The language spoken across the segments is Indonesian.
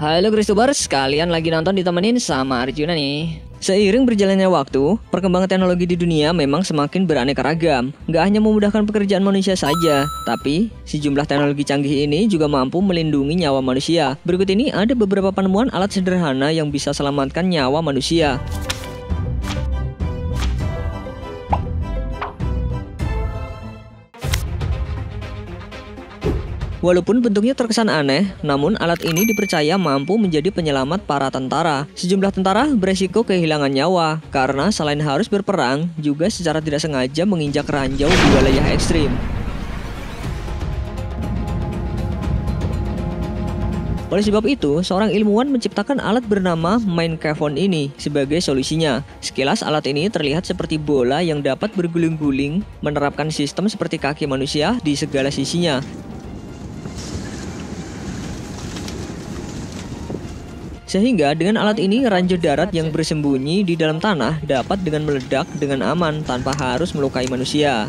Halo Christubers, kalian lagi nonton ditemenin sama Arjuna nih. Seiring berjalannya waktu, perkembangan teknologi di dunia memang semakin beraneka ragam. Nggak hanya memudahkan pekerjaan manusia saja, tapi sejumlah teknologi canggih ini juga mampu melindungi nyawa manusia. Berikut ini ada beberapa penemuan alat sederhana yang bisa selamatkan nyawa manusia. Walaupun bentuknya terkesan aneh, namun alat ini dipercaya mampu menjadi penyelamat para tentara. Sejumlah tentara beresiko kehilangan nyawa karena selain harus berperang, juga secara tidak sengaja menginjak ranjau di wilayah ekstrim. Oleh sebab itu, seorang ilmuwan menciptakan alat bernama Minecraphone ini sebagai solusinya. Sekilas alat ini terlihat seperti bola yang dapat berguling-guling, menerapkan sistem seperti kaki manusia di segala sisinya. Sehingga dengan alat ini ranjau darat yang bersembunyi di dalam tanah dapat dengan meledak dengan aman tanpa harus melukai manusia.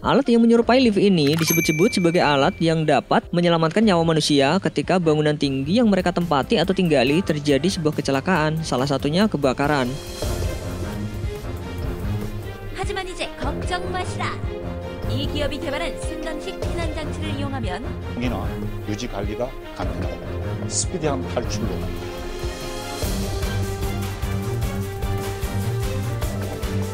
Alat yang menyerupai lift ini disebut-sebut sebagai alat yang dapat menyelamatkan nyawa manusia ketika bangunan tinggi yang mereka tempati atau tinggali terjadi sebuah kecelakaan, salah satunya kebakaran. 하지만 이제 걱정 마시라. 이 기업이 개발한 순간식 피난 장치를 이용하면 기나 유지 관리가 가능하다. 스피디한 탈출로.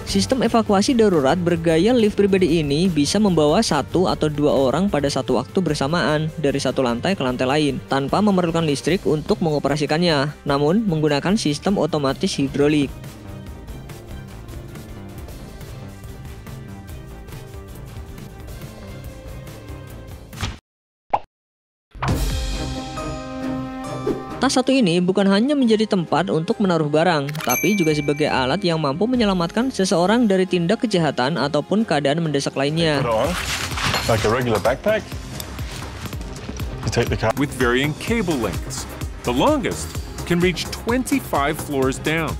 Sistem evakuasi darurat bergaya lift pribadi ini bisa membawa 1 atau 2 orang pada satu waktu bersamaan dari satu lantai ke lantai lain tanpa memerlukan listrik untuk mengoperasikannya, namun menggunakan sistem otomatis hidrolik. Tas satu ini bukan hanya menjadi tempat untuk menaruh barang, tapi juga sebagai alat yang mampu menyelamatkan seseorang dari tindak kejahatan ataupun keadaan mendesak lainnya. Like a regular backpack. You take the car. With varying cable lengths. The longest can reach 25 floors down.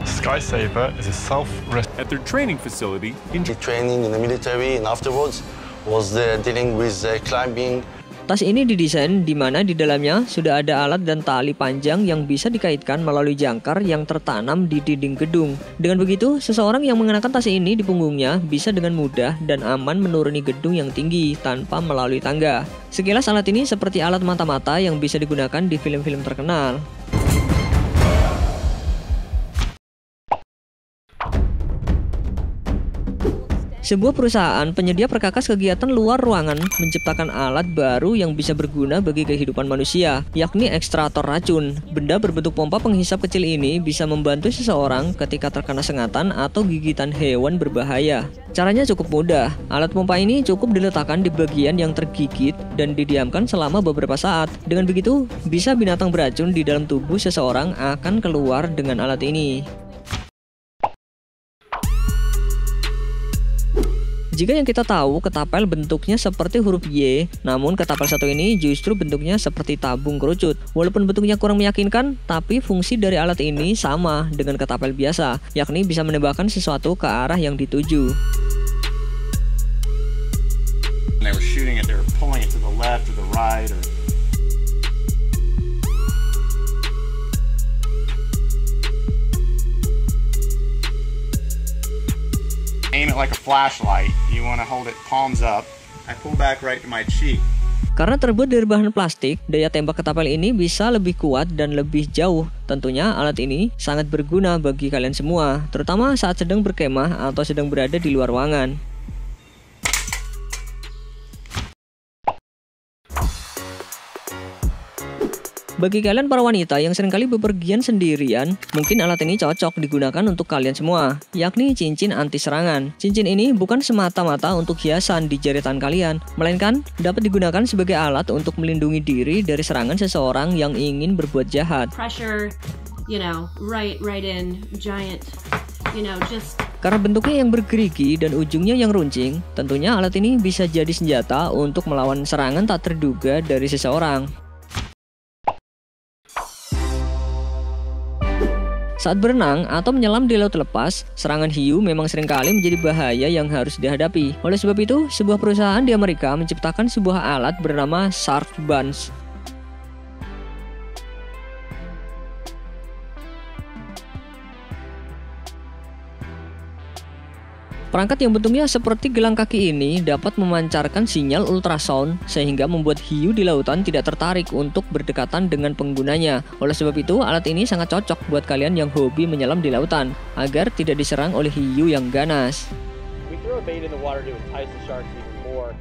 Skysaver is a self-rest. At their training facility in The training in the military and afterwards was dealing with climbing. Tas ini didesain di mana di dalamnya sudah ada alat dan tali panjang yang bisa dikaitkan melalui jangkar yang tertanam di dinding gedung. Dengan begitu, seseorang yang mengenakan tas ini di punggungnya bisa dengan mudah dan aman menuruni gedung yang tinggi tanpa melalui tangga. Sekilas alat ini seperti alat mata-mata yang bisa digunakan di film-film terkenal. Sebuah perusahaan penyedia perkakas kegiatan luar ruangan menciptakan alat baru yang bisa berguna bagi kehidupan manusia, yakni ekstraktor racun. Benda berbentuk pompa penghisap kecil ini bisa membantu seseorang ketika terkena sengatan atau gigitan hewan berbahaya. Caranya cukup mudah. Alat pompa ini cukup diletakkan di bagian yang tergigit dan didiamkan selama beberapa saat. Dengan begitu, bisa binatang beracun di dalam tubuh seseorang akan keluar dengan alat ini. Jika yang kita tahu ketapel bentuknya seperti huruf Y, namun ketapel satu ini justru bentuknya seperti tabung kerucut. Walaupun bentuknya kurang meyakinkan, tapi fungsi dari alat ini sama dengan ketapel biasa, yakni bisa menembakkan sesuatu ke arah yang dituju. They were shooting it, they were pulling it to the left or the right or aim it like a flashlight. You want to hold it palms up. I pull back right to my cheek. Karena terbuat dari bahan plastik, daya tembak ketapel ini bisa lebih kuat dan lebih jauh. Tentunya alat ini sangat berguna bagi kalian semua, terutama saat sedang berkemah atau sedang berada di luar ruangan. Bagi kalian para wanita yang seringkali bepergian sendirian, mungkin alat ini cocok digunakan untuk kalian semua, yakni cincin anti serangan. Cincin ini bukan semata-mata untuk hiasan di jari tangan kalian, melainkan dapat digunakan sebagai alat untuk melindungi diri dari serangan seseorang yang ingin berbuat jahat. Pressure, right in, giant, just. Karena bentuknya yang bergerigi dan ujungnya yang runcing, tentunya alat ini bisa jadi senjata untuk melawan serangan tak terduga dari seseorang. Saat berenang atau menyelam di laut lepas, serangan hiu memang seringkali menjadi bahaya yang harus dihadapi. Oleh sebab itu, sebuah perusahaan di Amerika menciptakan sebuah alat bernama Shark Buns. Perangkat yang bentuknya seperti gelang kaki ini dapat memancarkan sinyal ultrasound sehingga membuat hiu di lautan tidak tertarik untuk berdekatan dengan penggunanya. Oleh sebab itu, alat ini sangat cocok buat kalian yang hobi menyelam di lautan agar tidak diserang oleh hiu yang ganas. We throw a bait in the water to entice the sharks even more.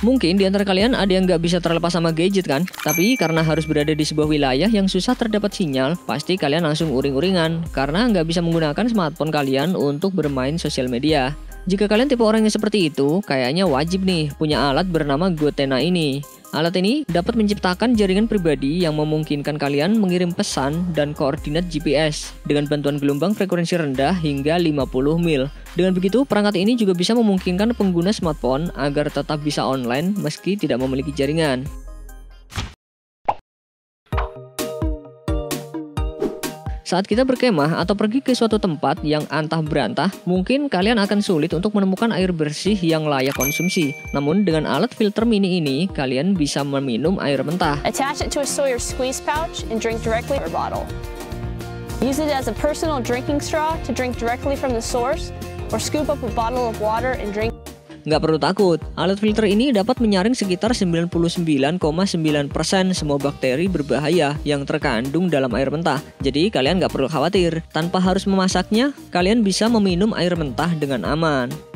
Mungkin di antara kalian ada yang nggak bisa terlepas sama gadget kan? Tapi karena harus berada di sebuah wilayah yang susah terdapat sinyal, pasti kalian langsung uring-uringan karena nggak bisa menggunakan smartphone kalian untuk bermain sosial media. Jika kalian tipe orang yang seperti itu, kayaknya wajib nih punya alat bernama Gotena ini. Alat ini dapat menciptakan jaringan pribadi yang memungkinkan kalian mengirim pesan dan koordinat GPS dengan bantuan gelombang frekuensi rendah hingga 50 mil. Dengan begitu, perangkat ini juga bisa memungkinkan pengguna smartphone agar tetap bisa online meski tidak memiliki jaringan. Saat kita berkemah atau pergi ke suatu tempat yang antah berantah, mungkin kalian akan sulit untuk menemukan air bersih yang layak konsumsi. Namun dengan alat filter mini ini, kalian bisa meminum air mentah. Attach it to a Sawyer squeeze pouch and drink directly from a bottle. Use it as a personal drinking straw to drink directly from the source, or scoop up a bottle of water and drink. Nggak perlu takut, alat filter ini dapat menyaring sekitar 99,9% semua bakteri berbahaya yang terkandung dalam air mentah. Jadi kalian nggak perlu khawatir, tanpa harus memasaknya, kalian bisa meminum air mentah dengan aman.